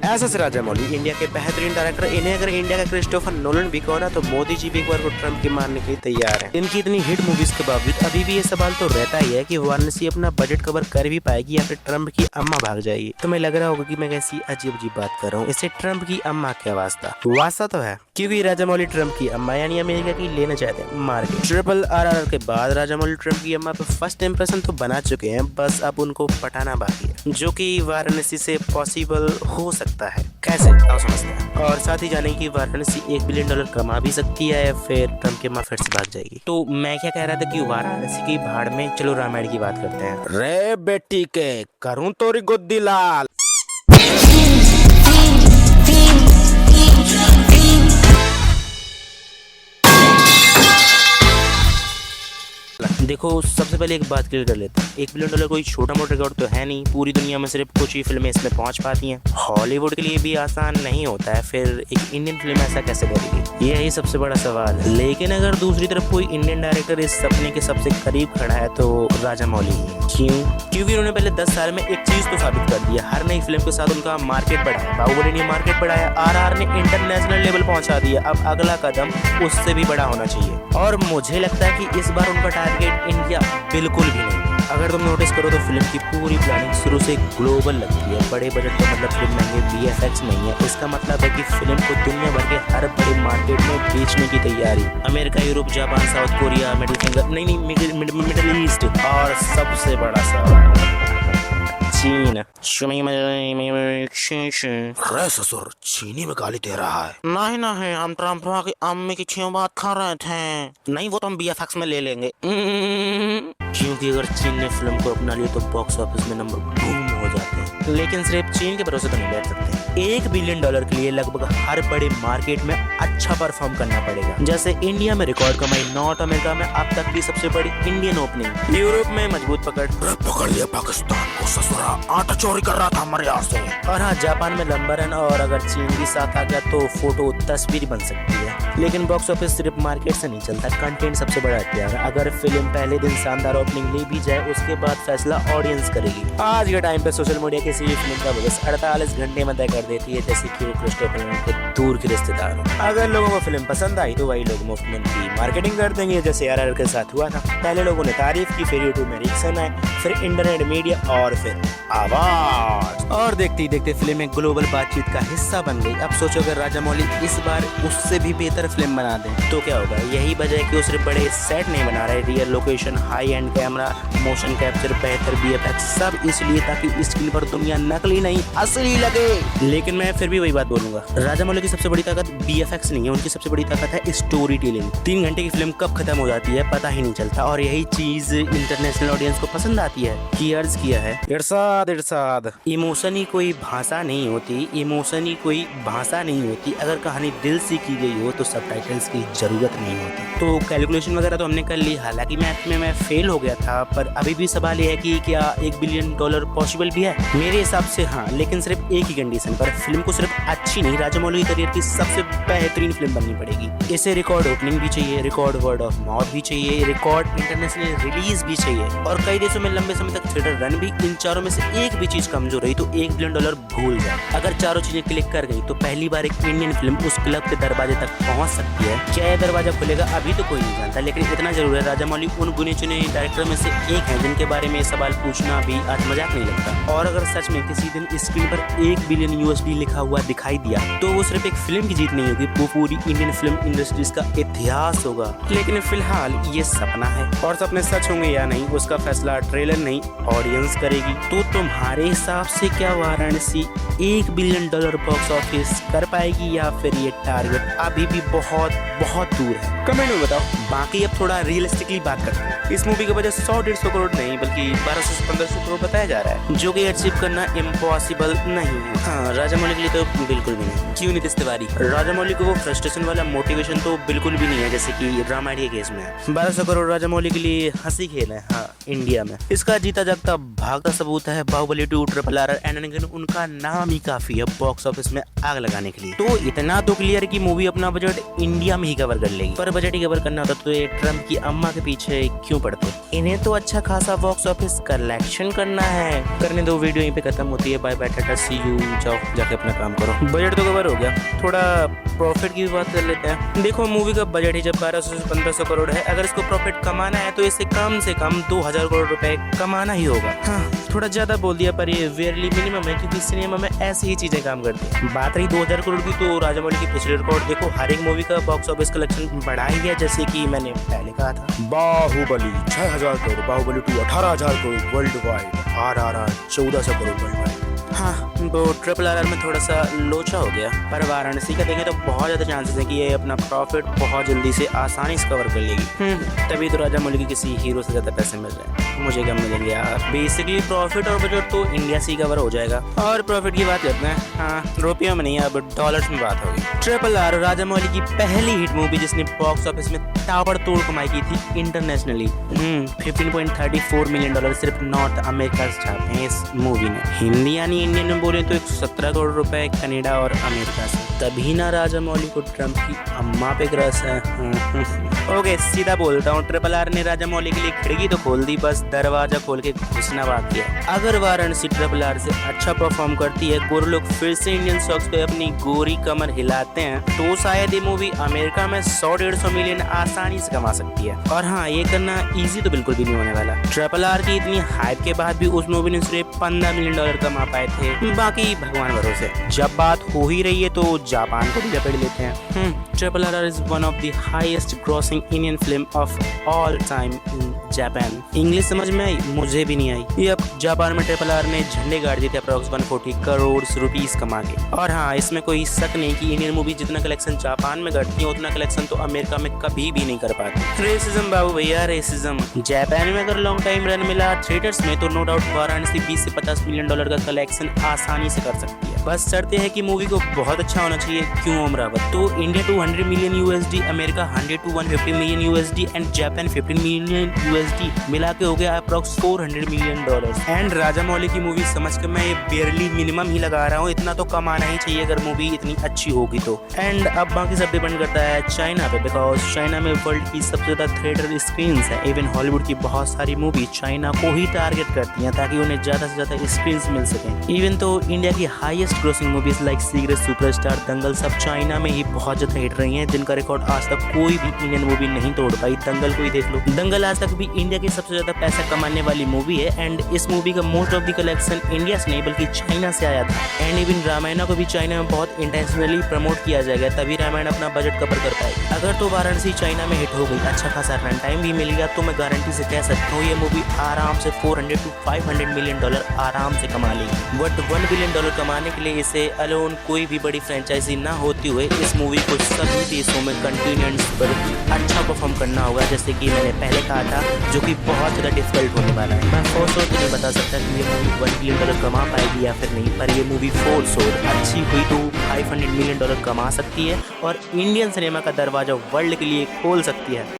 ऐसा से राजामौली इंडिया के बेहतरीन डायरेक्टर, इन्हें अगर इंडिया का क्रिस्टोफर नोलन भी कहो ना तो मोदी जी भी एक बार को ट्रम्प की मारने के लिए तैयार हैं। इनकी इतनी हिट मूवीज के बावजूद अभी भी ये सवाल तो रहता ही है कि वाराणसी अपना बजट कवर कर भी पाएगी या फिर ट्रम्प की अम्मा भाग जाएगी। तुम्हें लग रहा होगा कि मैं कैसी अजीब अजीब बात कर रहा हूँ, इससे ट्रम्प की अम्मा क्या वास्ता तो है, क्योंकि राजामौली ट्रम्प की अम्मा यानी अमेरिका की लेना चाहते हैं मार के। RRR के बाद राजामौली ट्रम्प की अम्मा पे फर्स्ट इंप्रेशन तो बना चुके हैं, बस अब उनको पटाना बाकी है, जो कि वाराणसी से पॉसिबल हो सकता है। कैसे आओ समझते हैं, और साथ ही जाने की वाराणसी $1 बिलियन कमा भी सकती है या फिर ट्रम्प की अम्मा फिर से भाग जाएगी। तो मैं क्या कह रहा था कि वाराणसी की भाड़ में, चलो रामायण की बात करते हैं। रे बेटी के करूं तोरी गोदी लाल। देखो सबसे पहले एक बात क्लियर कर लेते हैं, $1 बिलियन कोई छोटा मोटा रिकॉर्ड तो है नहीं। पूरी दुनिया में सिर्फ कुछ ही फिल्में इसमें पहुंच पाती हैं। हॉलीवुड के लिए भी आसान नहीं होता है, फिर एक इंडियन फिल्म ऐसा कैसे करेगी, यही सबसे बड़ा सवाल है। लेकिन अगर दूसरी तरफ कोई इंडियन डायरेक्टर इस सपने के सबसे करीब खड़ा है तो राजामौली ही। क्यों? क्योंकि उन्होंने पहले 10 साल में एक चीज तो साबित कर दिया, हर नई फिल्म के साथ उनका मार्केट बढ़ाया। बाहुबली ने मार्केट बढ़ाया, RRR ने इंटरनेशनल लेवल पहुंचा दिया, अब अगला कदम उससे भी बड़ा होना चाहिए। और मुझे लगता है कि इस बार उनका टारगेट इंडिया बिल्कुल भी नहीं। अगर तुम नोटिस करो तो फिल्म की पूरी प्लानिंग शुरू से ग्लोबल लगती है। बड़े बजट का मतलब फिल्म महंगे VFX नहीं है, इसका मतलब है कि फिल्म को दुनिया भर के हर बड़े मार्केट में बेचने की तैयारी। America, Europe, Japan, south Korea, middle east, और सबसे बड़ा सवाल चीन। अरे ससुर, चीनी में गाली दे रहा है। नहीं, हम ट्रम्प की अम्मी की क्यों बात कर रहे थे। नहीं, वो तो हम VFX में ले लेंगे। क्योंकि अगर चीन ने फिल्म को अपना लिया तो बॉक्स ऑफिस में नंबर बूम हो जाते हैं। लेकिन सिर्फ चीन के भरोसे तो नहीं बैठ सकते। $1 बिलियन के लिए लगभग हर बड़े मार्केट में अच्छा परफॉर्म करना पड़ेगा। जैसे इंडिया में रिकॉर्ड कमाई, नॉर्थ अमेरिका में अब तक की सबसे बड़ी इंडियन ओपनिंग, यूरोप में मजबूत पकड़ लिया पाकिस्तान को, ससुरा आटा चोरी कर रहा था हमारे यहाँ से। और हाँ, जापान में नंबर 1, और अगर चीन भी साथ आ गया तो फोटो तस्वीर बन सकती है। लेकिन बॉक्स ऑफिस सिर्फ मार्केट से नहीं चलता, कंटेंट सबसे बड़ा हथियार। अगर फिल्म पहले दिन शानदार ओपनिंग ले भी जाए, उसके बाद फैसला ऑडियंस करेगी। आज के टाइम पे सोशल मीडिया किसी भी फिल्म का बस 48 घंटे में तय कर देती है, जैसे कि क्रिस्टोफर नोलन के दूर के रिश्तेदार हो। अगर लोगों को फिल्म पसंद आई तो वही लोग मुफ्त में की मार्केटिंग कर देंगे, जैसे RRR के साथ हुआ था। पहले लोगों ने तारीफ की, फिर यूट्यूब में रिएक्शन आए, फिर इंटरनेट, मीडिया, और फिर आवाज, और देखते ही देखते फिल्म एक ग्लोबल बातचीत का हिस्सा बन गई। अब सोचो अगर राजामौली इस बार उससे भी बेहतर फिल्म बना दे तो क्या होगा। यही वजह है कि वो सिर्फ बड़े सेट नहीं बना रहे, real location, high and camera, motion capture, बेहतर VFX, सब इसलिए ताकि स्क्रीन पर दुनिया नकली नहीं असली लगे। लेकिन मैं फिर भी वही बात बोलूंगा, राजामौली की सबसे बड़ी ताकत VFX नहीं है, उनकी सबसे बड़ी ताकत है स्टोरी टेलिंग। 3 घंटे की फिल्म कब खत्म हो जाती है पता ही नहीं चलता, और यही चीज इंटरनेशनल ऑडियंस को पसंद आती है। कि अर्ज किया है इरशाद, इमोशन ही कोई भाषा नहीं होती, इमोशन ही कोई भाषा नहीं होती। अगर कहानी दिल से की गई हो तो सबटाइटल्स की जरूरत नहीं होती। तो कैलकुलेशन वगैरह तो हमने कर ली, हालांकि मैथ में मैं फेल हो गया था, पर अभी भी सवाल यह है कि क्या $1 बिलियन पॉसिबल भी है। मेरे हिसाब से हाँ, लेकिन सिर्फ एक ही कंडीशन पर। फिल्म को सिर्फ अच्छी नहीं, राजामौली करियर की सबसे बेहतरीन फिल्म बननी पड़ेगी। इसे रिकॉर्ड ओपनिंग भी चाहिए, रिकॉर्ड वर्ड ऑफ माउथ भी चाहिए, रिकॉर्ड इंटरनेशनल रिलीज भी चाहिए, और कई देशों में लंबे समय तक थिएटर रन भी। इन चारों में से एक भी चीज कमजोर रही तो $1 बिलियन भूल जाए। अगर चारों चीजें क्लिक कर गई तो पहली बार एक इंडियन फिल्म उस क्लब के दरवाजे तक पहुंच सकती है। क्या यह दरवाजा खुलेगा अभी तो कोई नहीं जानता, लेकिन इतना जरूर है, राजामौली उन गुने चुने डायरेक्टर में से एक है जिनके बारे में सवाल पूछना भी आज मजाक नहीं लगता। और अगर सच में किसी दिन स्क्रीन पर $1 बिलियन लिखा हुआ दिखाई दिया तो वो सिर्फ एक फिल्म की जीत नहीं होगी, वो पूरी इंडियन फिल्म इंडस्ट्रीज का इतिहास होगा। लेकिन फिलहाल ये सपना है, और सपने सच होंगे या नहीं उसका फैसला ट्रेलर नहीं ऑडियंस करेगी। तो तुम्हारे हिसाब से क्या वाराणसी $1 बिलियन बॉक्स ऑफिस कर पाएगी, या फिर ये टारगेट अभी भी बहुत बहुत दूर है? कमेंट में बताओ। बाकी अब थोड़ा रियलिस्टिकली बात करते हैं। इस मूवी का बजट 100-150 करोड़ नहीं बल्कि 1200 से 1500 करोड़ बताया जा रहा है, जो कि अचीव करना इम्पॉसिबल नहीं है। हाँ, राजामौली के लिए तो बिल्कुल भी नहीं। क्यों नीतीश तिवारी? राजामौली को वो फ्रस्ट्रेशन वाला मोटिवेशन तो बिल्कुल भी नहीं है, जैसे कि रामायण के केस में। 1200 करोड़ राजामौली के लिए हंसी खेल है। हाँ, इंडिया में इसका जीता जागता भागता सबूत है बाहुबली 2, RRR, एंड उनका नाम ही काफी है बॉक्स ऑफिस में आग लगाने के लिए। तो इतना तो क्लियर कि मूवी अपना बजट इंडिया में ही कवर कर लेगी, पर बजट ही कवर करना होता तो ये ट्रम्प की अम्मा के पीछे क्यों पड़ते? इन्हें तो अच्छा खासा बॉक्स ऑफिस कलेक्शन करना है। करने दो, वीडियो यहीं पे खत्म होती है। बाय बाय, टाटा, सी यू, जाओ। जाके अपना काम करो। बजट तो कवर हो गया, थोड़ा प्रॉफिट की भी बात कर लेते हैं। देखो मूवी का बजट ही जब 1200 से 1500 करोड़ है, अगर इसको प्रॉफिट कमाना है तो इसे कम से कम 2000 करोड़ रुपए कमाना ही होगा। हाँ, थोड़ा ज्यादा बोल दिया पर ये वेयरली मिनिमम है, क्योंकि सिनेमा में ऐसी ही चीजें काम करती हैं। बात रही 2000 करोड़ की, तो राजामौली की पिछले रिकॉर्ड देखो, हर एक मूवी का बॉक्स ऑफिस कलेक्शन बढ़ा ही है, जैसे कि मैंने पहले कहा था। Baahubali 6000 crore, Baahubali 2 18,000 crore worldwide, RRR 1400 crore worldwide. हाँ, तो RRR में थोड़ा सा लोचा हो गया, पर वाराणसी का देखें तो बहुत ज़्यादा चांसेस है कि ये अपना प्रॉफिट बहुत जल्दी से आसानी से कवर कर लेगी। तभी तो राजामौली की किसी हीरो से ज़्यादा पैसे मिल रहे हैं, मुझे कम मिलेंगे यार। बेसिकली प्रॉफिट और बजट तो इंडिया से ही कवर हो जाएगा। और प्रॉफिट की बात करते हैं, हाँ रुपयों में नहीं, अब डॉलर्स में बात होगी। RRR राजामौली की पहली हिट मूवी जिसने बॉक्स ऑफिस में ताबड़तोड़ कमाई की थी इंटरनेशनली। 15.34 मिलियन डॉलर सिर्फ नॉर्थ अमेरिका से छापे हैं इस मूवी ने। हिंदी यानी इंडियन में बोले तो 117 करोड़ रुपए कनाडा और अमेरिका से। तभी ना राजामौली को ट्रम्प की अम्मा पे क्रश है। ओके, सीधा बोलता हूँ, RRR ने राजामौली के लिए खिड़की तो खोल दी, बस दरवाजा खोल के घुसना बाकी है। अगर वाराणसी RRR से अच्छा परफॉर्म करती है, गोरे लोग फिर से इंडियन सॉक्स पे अपनी गोरी कमर हिलाते हैं, तो शायद ये मूवी अमेरिका में 100-150 मिलियन आसानी से कमा सकती है। और हाँ, ये करना इजी तो बिल्कुल भी नहीं होने वाला। RRR की इतनी हाइप के बाद भी उस मूवी ने सिर्फ 15 मिलियन डॉलर कमा पाए थे, बाकी भगवान भरोसे। जब बात हो ही रही है तो जापान को भी लपेट लेते हैं। RRR is one of the highest grossing Indian film of all time in Japan. English समझ में आई? मुझे भी नहीं आई। ये जापान में RRR ने झंडे गाड़ दिए थे अप्रॉक्स 140 करोड़ रुपीस कमा के। और हाँ, इसमें कोई शक नहीं कि इंडियन मूवी जितना कलेक्शन जापान में करती है, उतना कलेक्शन तो अमेरिका में कभी भी नहीं कर पाती। रेसिज्म बाबू भैया, रेसिज्म। जापान में अगर लॉन्ग टाइम रन मिला थिएटर्स में, तो नो डाउट वाराणसी 20 से 50 मिलियन डॉलर का कलेक्शन आसानी से कर सकती है। बस शर्त है कि मूवी को बहुत अच्छा होना चाहिए। क्यों अमरावत? तो India 200 million USD, America 100 to 150 million USD and Japan 15 million USD, मिला के हो गया approx 400 million dollar. And Rajamouli की मूवी समझ के मैं ये बेयरली मिनिमम ही लगा रहा हूँ, इतना तो कमाना ही चाहिए अगर मूवी इतनी अच्छी होगी तो। एंड अब बाकी सब डिपेंड करता है चाइना पे, बिकॉज चाइना में वर्ल्ड की सबसे ज़्यादा थिएटर स्क्रीन है। इवन हॉलीवुड की बहुत सारी मूवी चाइना को ही टारगेट करती हैं ताकि उन्हें ज़्यादा से ज़्यादा स्क्रीन मिल सकें। इवन तो इंडिया की highest grossing movies like secret superstar, Dangal सब चाइना में ही बहुत ज़्यादा हिट रही हैं, जिनका रिकॉर्ड आज तक कोई भी इंडियन मूवी नहीं तोड़ पाई। दंगल को ही देख लो, दंगल आज तक भी इंडिया की सबसे ज़्यादा पैसा कमाने वाली मूवी है। एंड इस मूवी का most of the collection India से नहीं बल्कि चाइना से आया था। एंड इवन रामायण को भी चाइना में बहुत इंटेंशनली प्रमोट किया जाएगा, तभी रामायण अपना बजट कवर कर पाएगी। अगर तो वाराणसी चाइना में हिट हो गई, अच्छा खासा रन टाइम भी मिलेगा, तो मैं गारंटी से कह सकता हूँ ये मूवी आराम से 400 to 500 मिलियन डॉलर आराम से कमा लेगी। बट 1 बिलियन डॉलर कमाने के लिए इसे अलोन कोई भी बड़ी फ्रेंचाइजी ना होती हुए इस मूवी को सभी देशों में कंटिनेंट्स पर अच्छा परफॉर्म करना होगा, जैसे कि मैंने पहले कहा था, जो कि बहुत ज़्यादा डिफिकल्ट होने वाला है। मैं फोर शोर तो नहीं बता सकता कि ये मूवी 1 बिलियन डॉलर कमा पाएगी या फिर नहीं, पर ये मूवी फोर शोर अच्छी हुई तो 500 मिलियन डॉलर कमा सकती है और इंडियन सिनेमा का दरवाजा वर्ल्ड के लिए खोल सकती है।